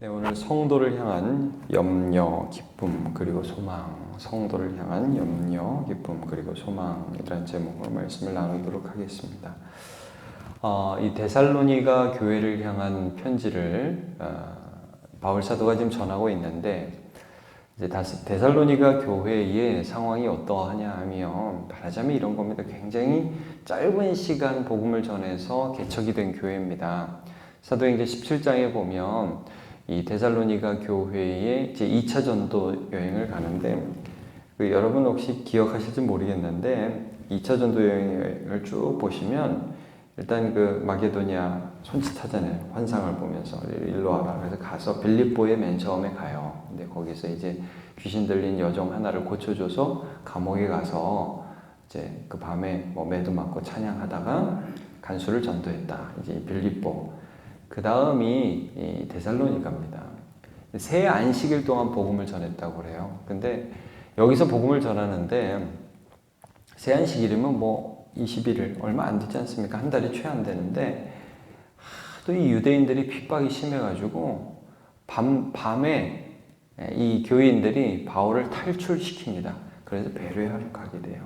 네, 오늘 성도를 향한 염려, 기쁨, 그리고 소망. 성도를 향한 염려, 기쁨, 그리고 소망이라는 제목으로 말씀을 나누도록 하겠습니다. 이 데살로니가 교회를 향한 편지를 바울 사도가 지금 전하고 있는데, 이제 데살로니가 교회의 상황이 어떠하냐 하면, 말하자면 이런 겁니다. 굉장히 짧은 시간 복음을 전해서 개척이 된 교회입니다. 사도행전 17장에 보면 이 데살로니가 교회에 제 2차 전도 여행을 가는데, 여러분 혹시 기억하실지 모르겠는데 2차 전도 여행을 쭉 보시면 일단 마게도니아 손짓하잖아요. 환상을 보면서 일로 와라. 그래서 가서 빌립보에 맨 처음에 가요. 근데 거기서 이제 귀신 들린 여종 하나를 고쳐줘서 감옥에 가서 이제 그 밤에 매도 맞고 찬양하다가 간수를 전도했다. 이제 빌립보. 그 다음이 이 데살로니가입니다. 새 안식일 동안 복음을 전했다고 그래요. 근데 여기서 복음을 전하는데 새 안식일이면 21일 얼마 안 되지 않습니까? 한 달이 채 안 되는데 하도 이 유대인들이 핍박이 심해가지고 밤에 이 교인들이 바울을 탈출시킵니다. 그래서 베레아로 가게 돼요.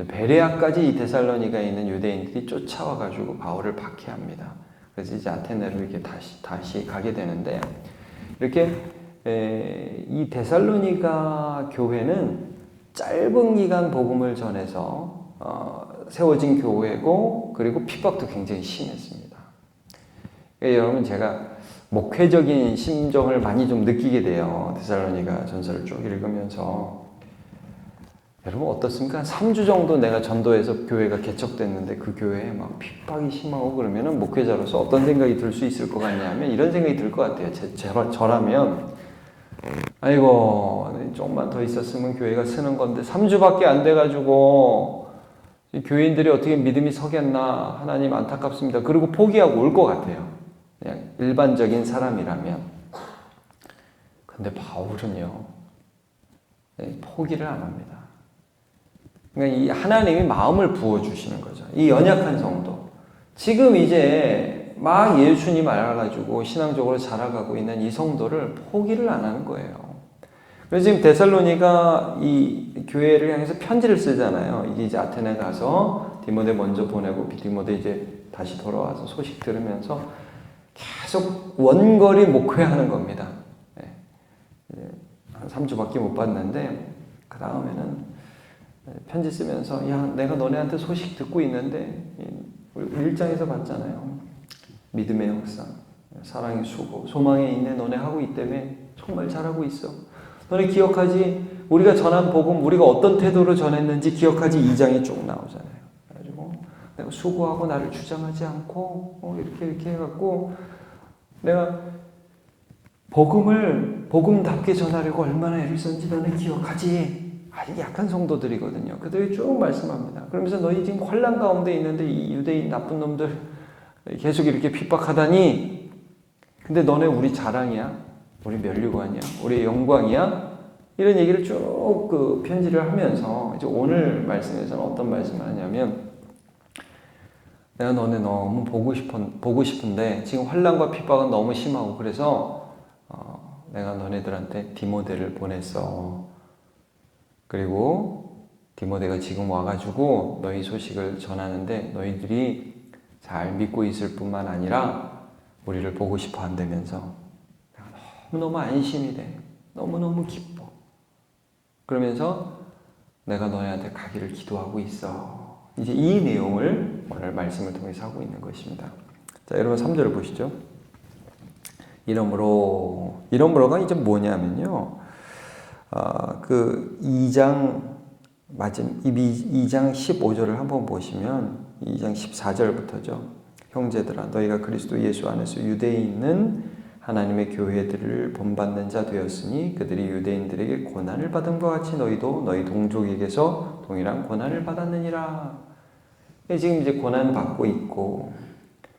베레아까지 이 데살로니가에 있는 유대인들이 쫓아와가지고 바울을 박해합니다. 그래서 이제 아테네로 이렇게 다시 가게 되는데, 이렇게 이 데살로니가 교회는 짧은 기간 복음을 전해서 세워진 교회고, 그리고 핍박도 굉장히 심했습니다. 여러분, 제가 목회적인 심정을 많이 좀 느끼게 돼요. 데살로니가 전서를 쭉 읽으면서. 여러분 어떻습니까? 3주 정도 내가 전도해서 교회가 개척됐는데 그 교회에 막 핍박이 심하고 그러면은 목회자로서 어떤 생각이 들 수 있을 것 같냐면 이런 생각이 들 것 같아요. 저라면 아이고 조금만 더 있었으면 교회가 쓰는 건데 3주밖에 안 돼가지고 교인들이 어떻게 믿음이 서겠나, 하나님 안타깝습니다. 그리고 포기하고 올 것 같아요. 그냥 일반적인 사람이라면. 근데 바울은요, 포기를 안 합니다. 그러니까 이 하나님이 마음을 부어주시는 거죠. 이 연약한 성도. 지금 이제 막 예수님 알아가지고 신앙적으로 자라가고 있는 이 성도를 포기를 안 하는 거예요. 그래서 지금 데살로니가 이 교회를 향해서 편지를 쓰잖아요. 이게 이제 아테네 가서 디모데 먼저 보내고 디모데 이제 다시 돌아와서 소식 들으면서 계속 원거리 목회하는 겁니다. 한 3주밖에 못 봤는데 그 다음에는 편지 쓰면서 야 내가 너네한테 소식 듣고 있는데 우리 1장에서 봤잖아요. 믿음의 역사, 사랑의 수고, 소망의 인내 너네 하고 있다며 정말 잘하고 있어. 너네 기억하지? 우리가 전한 복음 우리가 어떤 태도로 전했는지 기억하지? 2장이 쭉 나오잖아요. 그래가지고 내가 수고하고 나를 주장하지 않고 이렇게 해갖고 내가 복음답게 전하려고 얼마나 애를 썼는지 너네 기억하지? 아주 약한 성도들이거든요. 그들이 쭉 말씀합니다. 그러면서 너희 지금 환난 가운데 있는데 이 유대인 나쁜 놈들 계속 이렇게 핍박하다니, 근데 너네 우리 자랑이야? 우리 면류관이야? 우리 영광이야? 이런 얘기를 쭉 편지를 하면서 이제 오늘 말씀에서는 어떤 말씀을 하냐면, 내가 너네 너무 보고 싶은데 지금 환난과 핍박은 너무 심하고 그래서 내가 너네들한테 디모데를 보냈어. 그리고 디모데가 지금 와가지고 너희 소식을 전하는데 너희들이 잘 믿고 있을 뿐만 아니라 우리를 보고 싶어 한다면서 너무너무 안심이 돼. 너무너무 기뻐. 그러면서 내가 너희한테 가기를 기도하고 있어. 이제 이 내용을 오늘 말씀을 통해서 하고 있는 것입니다. 자, 여러분 3절을 보시죠. 이러므로가 이제 뭐냐면요. 2장 15절을 한번 보시면 2장 14절부터죠. 형제들아 너희가 그리스도 예수 안에서 유대에 있는 하나님의 교회들을 본받는 자 되었으니 그들이 유대인들에게 고난을 받은 것 같이 너희도 너희 동족에게서 동일한 고난을 받았느니라. 지금 이제 고난 받고 있고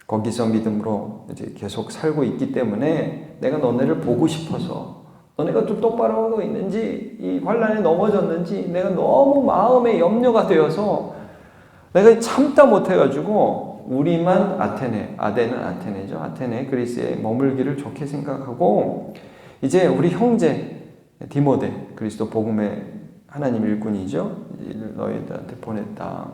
거기서 믿음으로 이제 계속 살고 있기 때문에 내가 너네를 보고 싶어서, 너네가 좀 똑바로 하고 있는지, 이 환난에 넘어졌는지 내가 너무 마음에 염려가 되어서 내가 참다 못해가지고 우리만 아덴은 아테네죠. 아테네 그리스에 머물기를 좋게 생각하고 이제 우리 형제 디모데 그리스도 복음의 하나님 일꾼이죠. 너희들한테 보냈다.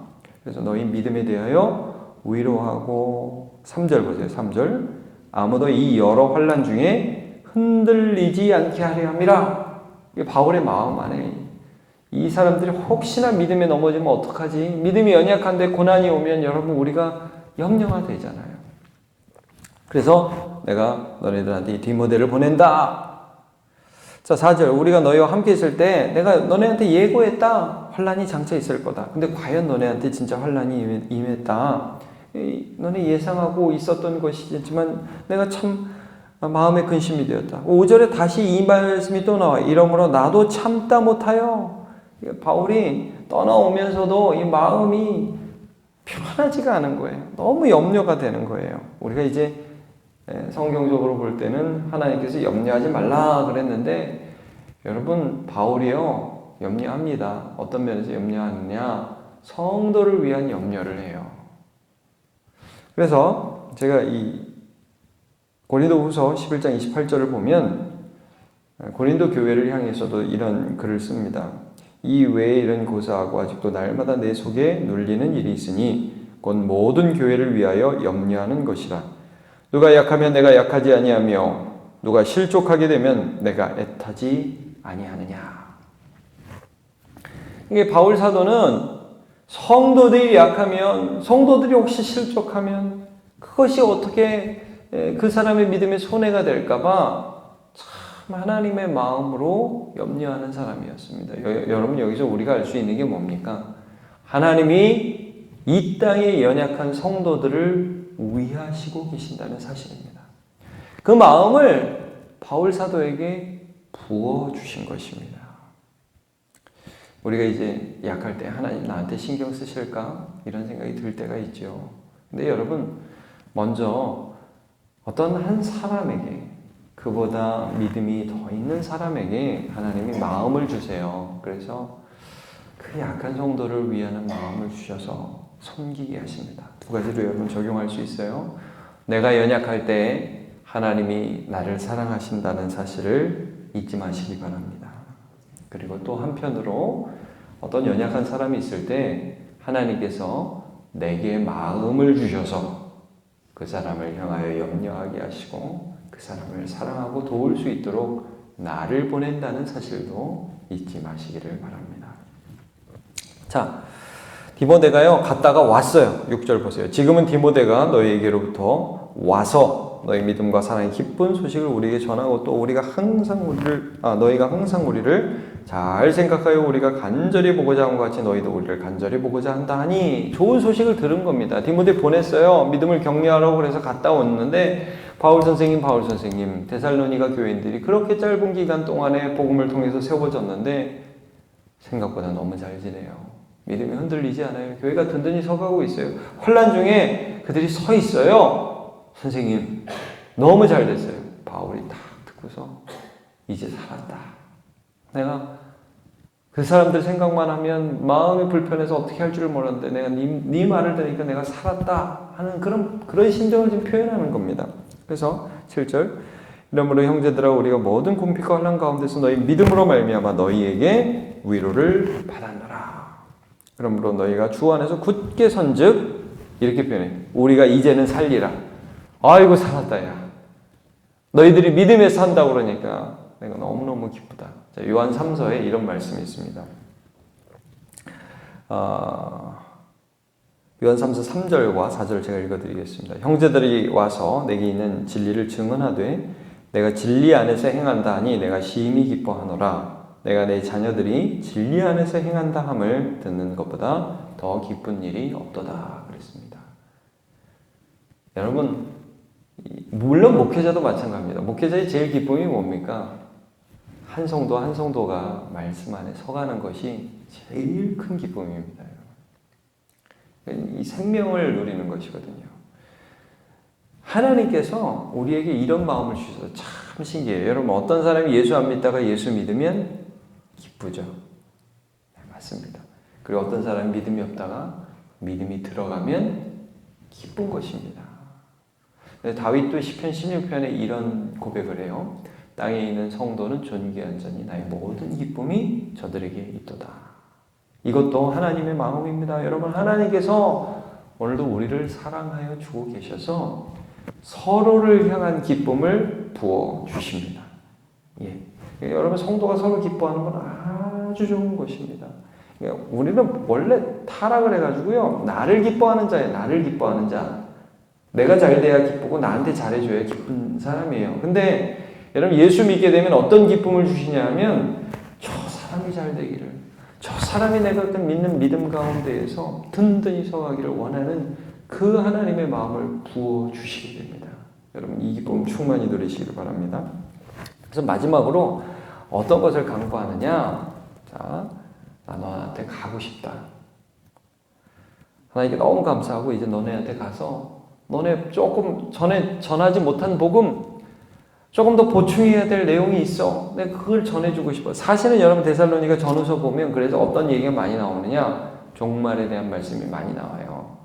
그래서 너희 믿음에 대하여 위로하고 3절 보세요. 3절 아무도 이 여러 환난 중에 흔들리지 않게 하려 함이라. 이게 바울의 마음 안에 이 사람들이 혹시나 믿음에 넘어지면 어떡하지? 믿음이 연약한데 고난이 오면 여러분 우리가 염려가 되잖아요. 그래서 내가 너네들한테 이 디모데를 보낸다. 자, 4절 우리가 너희와 함께 있을 때 내가 너네한테 예고했다. 환난이 장차 있을 거다. 근데 과연 너네한테 진짜 환난이 임했다. 너네 예상하고 있었던 것이지만 내가 참 마음에 근심이 되었다. 5절에 다시 이 말씀이 또 나와. 이러므로 나도 참다 못하여. 바울이 떠나오면서도 이 마음이 편하지가 않은 거예요. 너무 염려가 되는 거예요. 우리가 이제 성경적으로 볼 때는 하나님께서 염려하지 말라 그랬는데 여러분 바울이요 염려합니다. 어떤 면에서 염려하느냐? 성도를 위한 염려를 해요. 그래서 제가 이 고린도후서 11장 28절을 보면 고린도 교회를 향해서도 이런 글을 씁니다. 이 외에 이런 고사하고 아직도 날마다 내 속에 눌리는 일이 있으니 곧 모든 교회를 위하여 염려하는 것이라. 누가 약하면 내가 약하지 아니하며 누가 실족하게 되면 내가 애타지 아니하느냐. 이게 바울 사도는 성도들이 약하면 성도들이 혹시 실족하면 그것이 어떻게 그 사람의 믿음에 손해가 될까봐 참 하나님의 마음으로 염려하는 사람이었습니다. 여러분 여기서 우리가 알 수 있는 게 뭡니까? 하나님이 이 땅의 연약한 성도들을 위하시고 계신다는 사실입니다. 그 마음을 바울 사도에게 부어주신 것입니다. 우리가 이제 약할 때 하나님 나한테 신경 쓰실까? 이런 생각이 들 때가 있죠. 근데 여러분 먼저 어떤 한 사람에게 그보다 믿음이 더 있는 사람에게 하나님이 마음을 주세요. 그래서 그 약한 성도를 위하는 마음을 주셔서 섬기게 하십니다. 두 가지로 여러분 적용할 수 있어요. 내가 연약할 때 하나님이 나를 사랑하신다는 사실을 잊지 마시기 바랍니다. 그리고 또 한편으로 어떤 연약한 사람이 있을 때 하나님께서 내게 마음을 주셔서 그 사람을 향하여 염려하게 하시고 그 사람을 사랑하고 도울 수 있도록 나를 보낸다는 사실도 잊지 마시기를 바랍니다. 자, 디모데가요 갔다가 왔어요. 6절 보세요. 지금은 디모데가 너희에게로부터 와서 너희 믿음과 사랑의 기쁜 소식을 우리에게 전하고 또 우리가 항상 너희가 항상 우리를 잘 생각하여 우리가 간절히 보고자 한 것 같이 너희도 우리를 간절히 보고자 한다 하니 좋은 소식을 들은 겁니다. 디모데 보냈어요. 믿음을 격려하라고 그래서 갔다 왔는데 바울 선생님 데살로니가 교인들이 그렇게 짧은 기간 동안에 복음을 통해서 세워졌는데 생각보다 너무 잘 지내요. 믿음이 흔들리지 않아요. 교회가 든든히 서가고 있어요. 환난 중에 그들이 서 있어요. 선생님 너무 잘 됐어요. 바울이 딱 듣고서 이제 살았다. 내가 그 사람들 생각만 하면 마음이 불편해서 어떻게 할 줄 몰랐는데 내가 네 말을 들으니까 내가 살았다 하는 그런 심정을 지금 표현하는 겁니다. 그래서 7절 이러므로 형제들아 우리가 모든 궁핍과 환난 가운데서 너희 믿음으로 말미암아 너희에게 위로를 받았노라. 그러므로 너희가 주 안에서 굳게 선즉 이렇게 표현해. 우리가 이제는 살리라. 아이고 살았다 야. 너희들이 믿음에 산다고 그러니까 내가 너무너무 기쁘다. 자, 요한 3서에 이런 말씀이 있습니다. 요한 3서 3절과 4절 제가 읽어드리겠습니다. 형제들이 와서 내게 있는 진리를 증언하되 내가 진리 안에서 행한다 하니 내가 심히 기뻐하노라. 내가 내 자녀들이 진리 안에서 행한다 함을 듣는 것보다 더 기쁜 일이 없도다 그랬습니다. 여러분 물론 목회자도 마찬가지입니다. 목회자의 제일 기쁨이 뭡니까? 한 성도 한 성도가 말씀 안에 서가는 것이 제일 큰 기쁨입니다. 이 생명을 누리는 것이거든요. 하나님께서 우리에게 이런 마음을 주셔서 참 신기해요. 여러분 어떤 사람이 예수 안 믿다가 예수 믿으면 기쁘죠. 네, 맞습니다. 그리고 어떤 사람이 믿음이 없다가 믿음이 들어가면 기쁜 것입니다. 다윗도 시편 16편에 이런 고백을 해요. 땅에 있는 성도는 존귀한 자니 나의 모든 기쁨이 저들에게 있도다. 이것도 하나님의 마음입니다. 여러분, 하나님께서 오늘도 우리를 사랑하여 주고 계셔서 서로를 향한 기쁨을 부어 주십니다. 예. 여러분, 성도가 서로 기뻐하는 건 아주 좋은 것입니다. 우리는 원래 타락을 해가지고요, 나를 기뻐하는 자예요. 나를 기뻐하는 자. 내가 잘 돼야 기쁘고 나한테 잘해줘야 기쁜 사람이에요. 근데 여러분, 예수 믿게 되면 어떤 기쁨을 주시냐 하면 저 사람이 잘 되기를, 저 사람이 내가 믿는 믿음 가운데에서 든든히 서가기를 원하는 그 하나님의 마음을 부어주시게 됩니다. 여러분, 이 기쁨 충만히 누리시기를 바랍니다. 그래서 마지막으로 어떤 것을 강구하느냐? 자, 나 너한테 가고 싶다. 하나님께 너무 감사하고 이제 너네한테 가서 너네 조금 전에 전하지 못한 복음 조금 더 보충해야 될 내용이 있어. 내가 그걸 전해주고 싶어. 사실은 여러분, 데살로니가 전후서 보면 그래서 어떤 얘기가 많이 나오느냐? 종말에 대한 말씀이 많이 나와요.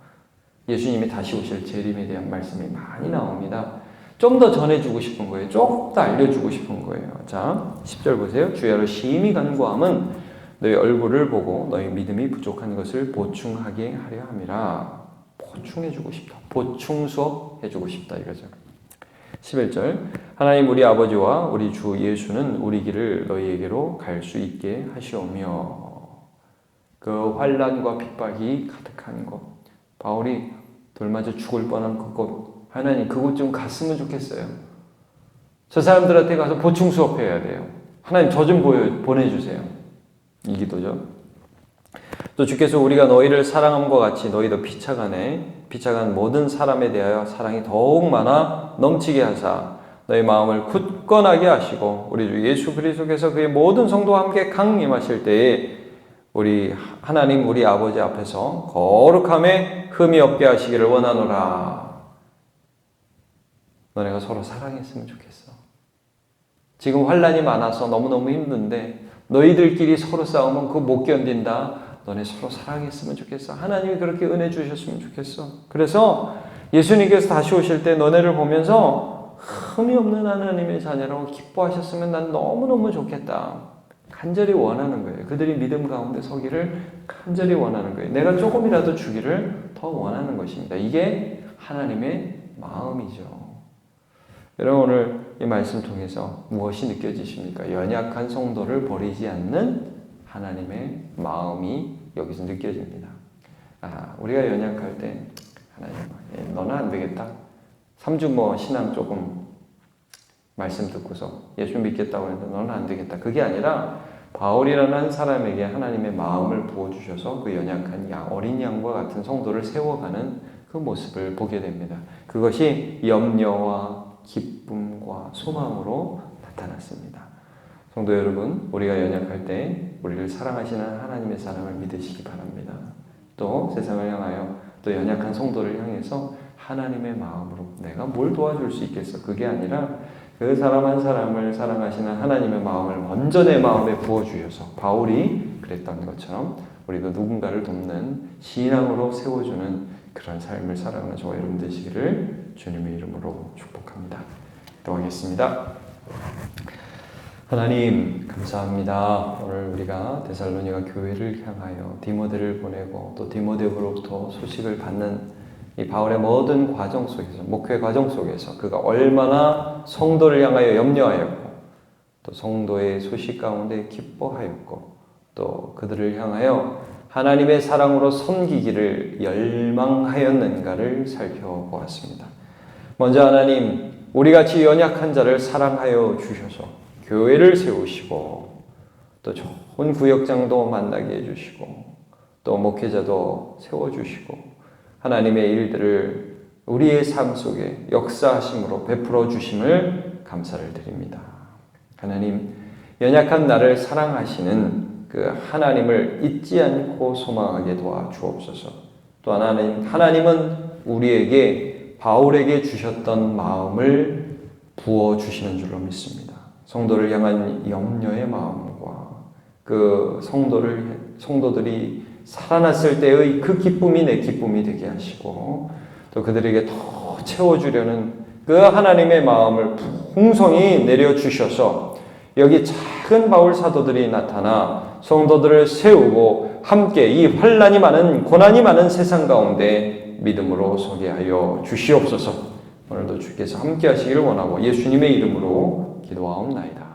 예수님이 다시 오실 재림에 대한 말씀이 많이 나옵니다. 좀 더 전해주고 싶은 거예요. 조금 더 알려주고 싶은 거예요. 자, 10절 보세요. 주야로 심히 간구함은 너희 얼굴을 보고 너희 믿음이 부족한 것을 보충하게 하려 함이라. 보충해주고 싶다. 보충 수업 해주고 싶다 이거죠. 11절 하나님 우리 아버지와 우리 주 예수는 우리 길을 너희에게로 갈 수 있게 하시오며. 그 환난과 핍박이 가득한 곳, 바울이 돌 맞아 죽을 뻔한 그곳, 하나님 그곳 좀 갔으면 좋겠어요. 저 사람들한테 가서 보충 수업해야 돼요. 하나님 저 좀 보내주세요. 이 기도죠. 또 주께서 우리가 너희를 사랑함과 같이 너희도 피차간 모든 사람에 대하여 사랑이 더욱 많아 넘치게 하사 너희 마음을 굳건하게 하시고 우리 주 예수 그리스도께서 그의 모든 성도와 함께 강림하실 때에 우리 하나님 우리 아버지 앞에서 거룩함에 흠이 없게 하시기를 원하노라. 너네가 서로 사랑했으면 좋겠어. 지금 환난이 많아서 너무너무 힘든데 너희들끼리 서로 싸우면 그거 못 견딘다. 너네 서로 사랑했으면 좋겠어. 하나님이 그렇게 은혜 주셨으면 좋겠어. 그래서 예수님께서 다시 오실 때 너네를 보면서 흠이 없는 하나님의 자녀라고 기뻐하셨으면 난 너무너무 좋겠다. 간절히 원하는 거예요. 그들이 믿음 가운데 서기를 간절히 원하는 거예요. 내가 조금이라도 주기를 더 원하는 것입니다. 이게 하나님의 마음이죠. 여러분, 오늘 이 말씀 통해서 무엇이 느껴지십니까? 연약한 성도를 버리지 않는 하나님의 마음이 여기서 느껴집니다. 우리가 연약할 때 하나님, 너는 안 되겠다. 3주 신앙 조금 말씀 듣고서 예수 믿겠다고 했는데 너는 안 되겠다. 그게 아니라 바울이라는 한 사람에게 하나님의 마음을 부어주셔서 그 연약한 어린 양과 같은 성도를 세워가는 그 모습을 보게 됩니다. 그것이 염려와 기쁨과 소망으로 나타났습니다. 성도 여러분, 우리가 연약할 때 우리를 사랑하시는 하나님의 사랑을 믿으시기 바랍니다. 또 세상을 향하여 또 연약한 성도를 향해서 하나님의 마음으로 내가 뭘 도와줄 수 있겠어? 그게 아니라 그 사람 한 사람을 사랑하시는 하나님의 마음을 먼저 내 마음에 부어주셔서 바울이 그랬던 것처럼 우리도 누군가를 돕는 신앙으로 세워주는 그런 삶을 살아가는 저와 여러분 되시기를 주님의 이름으로 축복합니다. 기도하겠습니다. 하나님 감사합니다. 오늘 우리가 데살로니가 교회를 향하여 디모데를 보내고 또 디모데로부터 소식을 받는 이 바울의 모든 과정 속에서, 목회 과정 속에서 그가 얼마나 성도를 향하여 염려하였고 또 성도의 소식 가운데 기뻐하였고 또 그들을 향하여 하나님의 사랑으로 섬기기를 열망하였는가를 살펴보았습니다. 먼저 하나님, 우리같이 연약한 자를 사랑하여 주셔서 교회를 세우시고 또 좋은 구역장도 만나게 해주시고 또 목회자도 세워주시고 하나님의 일들을 우리의 삶 속에 역사하심으로 베풀어 주심을 감사를 드립니다. 하나님, 연약한 나를 사랑하시는 그 하나님을 잊지 않고 소망하게 도와주옵소서. 또 하나님은 우리에게 바울에게 주셨던 마음을 부어주시는 줄로 믿습니다. 성도를 향한 염려의 마음과 그 성도들이 살아났을 때의 그 기쁨이 내 기쁨이 되게 하시고 또 그들에게 더 채워주려는 그 하나님의 마음을 풍성히 내려주셔서 여기 작은 바울 사도들이 나타나 성도들을 세우고 함께 이 환난이 많은 고난이 많은 세상 가운데 믿음으로 서게 하여 주시옵소서. 오늘도 주께서 함께 하시기를 원하고 예수님의 이름으로 기도하옵나이다.